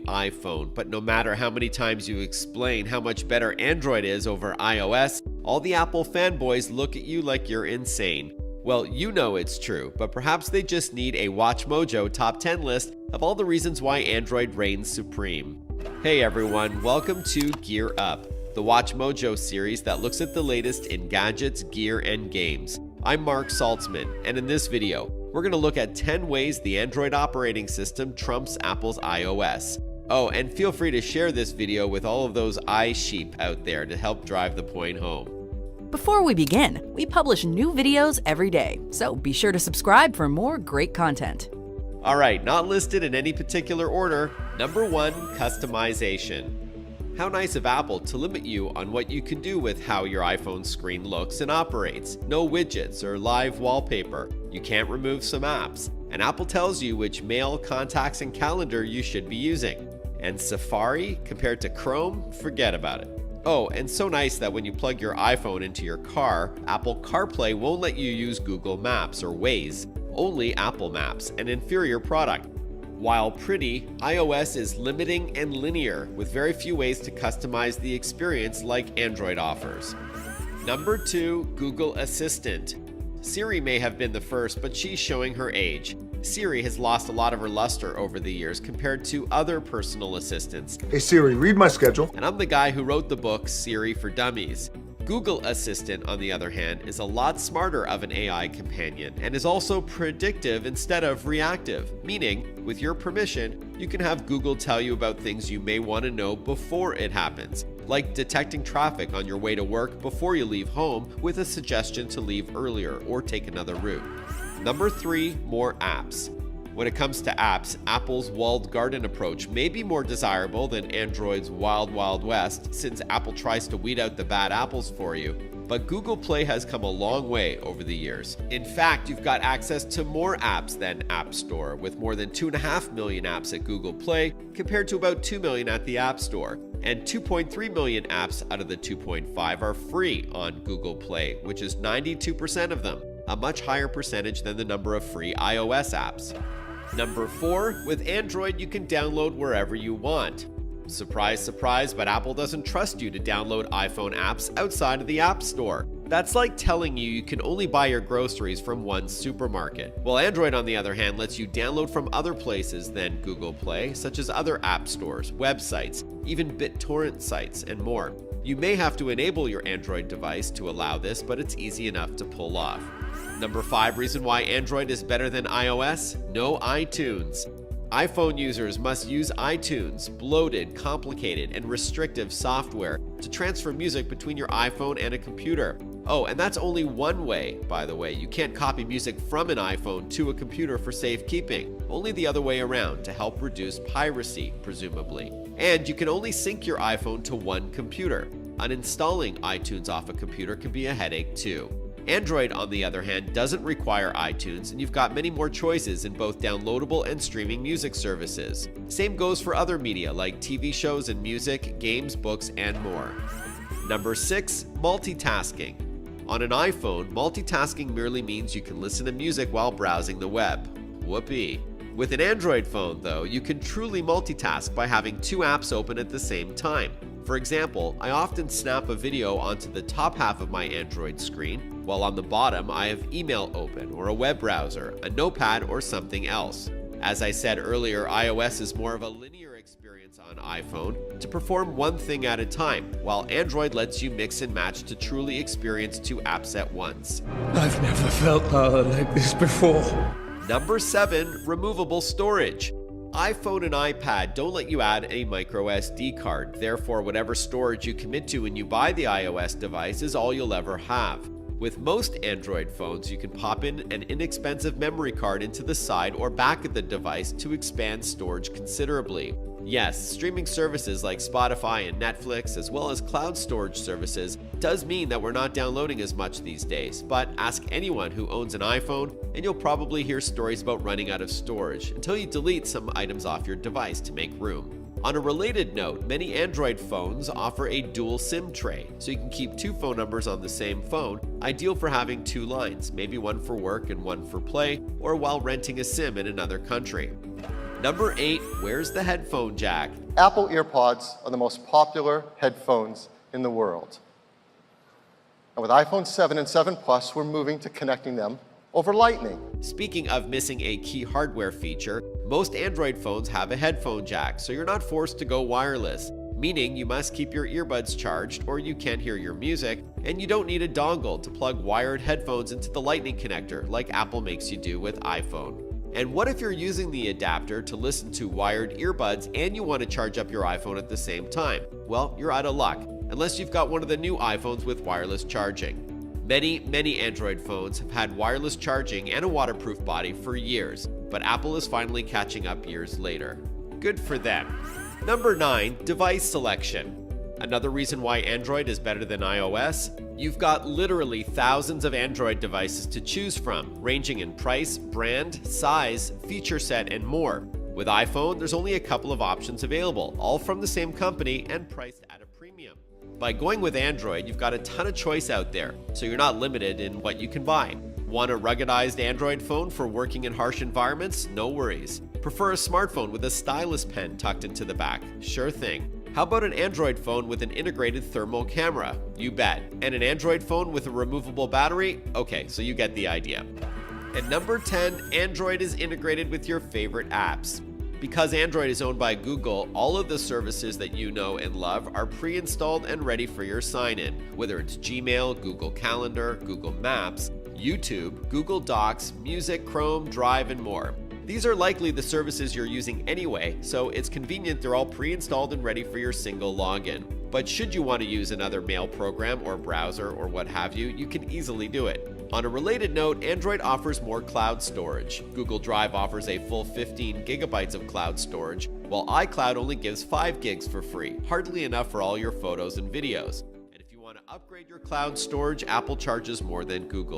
iPhone, but no matter how many times you explain how much better Android is over iOS, all the Apple fanboys look at you like you're insane. Well, you know it's true, but perhaps they just need a Watch Mojo top 10 list of all the reasons why Android reigns supreme. Hey everyone, welcome to Gear Up, the Watch Mojo series that looks at the latest in gadgets, gear, and games. I'm Marc Saltzman, and in this video, we're going to look at 10 ways the Android operating system trumps Apple's iOS. Oh, and feel free to share this video with all of those sheep out there to help drive the point home. Before we begin, we publish new videos every day, so be sure to subscribe for more great content. Alright, not listed in any particular order. Number 1, customization. How nice of Apple to limit you on what you can do with how your iPhone screen looks and operates. No widgets or live wallpaper. You can't remove some apps. And Apple tells you which mail, contacts, and calendar you should be using. And Safari, compared to Chrome, forget about it. Oh, and so nice that when you plug your iPhone into your car, Apple CarPlay won't let you use Google Maps or Waze, only Apple Maps, an inferior product. While pretty, iOS is limiting and linear, with very few ways to customize the experience like Android offers. Number 2, Google Assistant. Siri may have been the first, but she's showing her age. Siri has lost a lot of her luster over the years compared to other personal assistants. Hey Siri, read my schedule. And I'm the guy who wrote the book Siri for Dummies. Google Assistant, on the other hand, is a lot smarter of an AI companion and is also predictive instead of reactive, meaning, with your permission, you can have Google tell you about things you may want to know before it happens, like detecting traffic on your way to work before you leave home with a suggestion to leave earlier or take another route. Number 3, more apps. When it comes to apps, Apple's walled garden approach may be more desirable than Android's wild, wild west, since Apple tries to weed out the bad apples for you. But Google Play has come a long way over the years. In fact, you've got access to more apps than App Store, with more than 2.5 million apps at Google Play, compared to about 2 million at the App Store. And 2.3 million apps out of the 2.5 are free on Google Play, which is 92% of them, a much higher percentage than the number of free iOS apps. Number 4, with Android you can download wherever you want. Surprise, surprise, but Apple doesn't trust you to download iPhone apps outside of the App Store. That's like telling you can only buy your groceries from one supermarket. Well, Android, on the other hand, lets you download from other places than Google Play, such as other app stores, websites, even BitTorrent sites, and more. You may have to enable your Android device to allow this, but it's easy enough to pull off. Number 5 reason why Android is better than iOS: no iTunes. iPhone users must use iTunes, bloated, complicated, and restrictive software to transfer music between your iPhone and a computer. Oh, and that's only one way, by the way. You can't copy music from an iPhone to a computer for safekeeping. Only the other way around to help reduce piracy, presumably. And you can only sync your iPhone to one computer. Uninstalling iTunes off a computer can be a headache too. Android, on the other hand, doesn't require iTunes, and you've got many more choices in both downloadable and streaming music services. Same goes for other media like TV shows and music, games, books, and more. Number 6, multitasking. On an iPhone, multitasking merely means you can listen to music while browsing the web. Whoopee. With an Android phone, though, you can truly multitask by having 2 apps open at the same time. For example, I often snap a video onto the top half of my Android screen, while on the bottom I have email open, or a web browser, a notepad, or something else. As I said earlier, iOS is more of a linear experience on iPhone to perform one thing at a time, while Android lets you mix and match to truly experience 2 apps at once. I've never felt power like this before. Number 7, removable storage. iPhone and iPad don't let you add a micro SD card, therefore whatever storage you commit to when you buy the iOS device is all you'll ever have. With most Android phones, you can pop in an inexpensive memory card into the side or back of the device to expand storage considerably. Yes, streaming services like Spotify and Netflix, as well as cloud storage services, does mean that we're not downloading as much these days, but ask anyone who owns an iPhone and you'll probably hear stories about running out of storage until you delete some items off your device to make room. On a related note, many Android phones offer a dual SIM tray, so you can keep 2 phone numbers on the same phone, ideal for having 2 lines, maybe one for work and one for play, or while renting a SIM in another country. Number 8, where's the headphone jack? Apple EarPods are the most popular headphones in the world. And with iPhone 7 and 7 Plus, we're moving to connecting them over Lightning. Speaking of missing a key hardware feature, most Android phones have a headphone jack, so you're not forced to go wireless, meaning you must keep your earbuds charged or you can't hear your music, and you don't need a dongle to plug wired headphones into the Lightning connector like Apple makes you do with iPhone. And what if you're using the adapter to listen to wired earbuds and you want to charge up your iPhone at the same time? Well, you're out of luck, unless you've got one of the new iPhones with wireless charging. Many Android phones have had wireless charging and a waterproof body for years, but Apple is finally catching up years later. Good for them. Number 9, device selection. Another reason why Android is better than iOS? You've got literally thousands of Android devices to choose from, ranging in price, brand, size, feature set, and more. With iPhone, there's only a couple of options available, all from the same company and priced at a premium. By going with Android, you've got a ton of choice out there, so you're not limited in what you can buy. Want a ruggedized Android phone for working in harsh environments? No worries. Prefer a smartphone with a stylus pen tucked into the back? Sure thing. How about an Android phone with an integrated thermal camera? You bet. And an Android phone with a removable battery? Okay, so you get the idea. And number 10, Android is integrated with your favorite apps. Because Android is owned by Google, all of the services that you know and love are pre-installed and ready for your sign-in, whether it's Gmail, Google Calendar, Google Maps, YouTube, Google Docs, Music, Chrome, Drive, and more. These are likely the services you're using anyway, so it's convenient they're all pre-installed and ready for your single login. But should you want to use another mail program or browser or what have you, you can easily do it. On a related note, Android offers more cloud storage. Google Drive offers a full 15 gigabytes of cloud storage, while iCloud only gives 5 gigs for free, hardly enough for all your photos and videos. And if you want to upgrade your cloud storage, Apple charges more than Google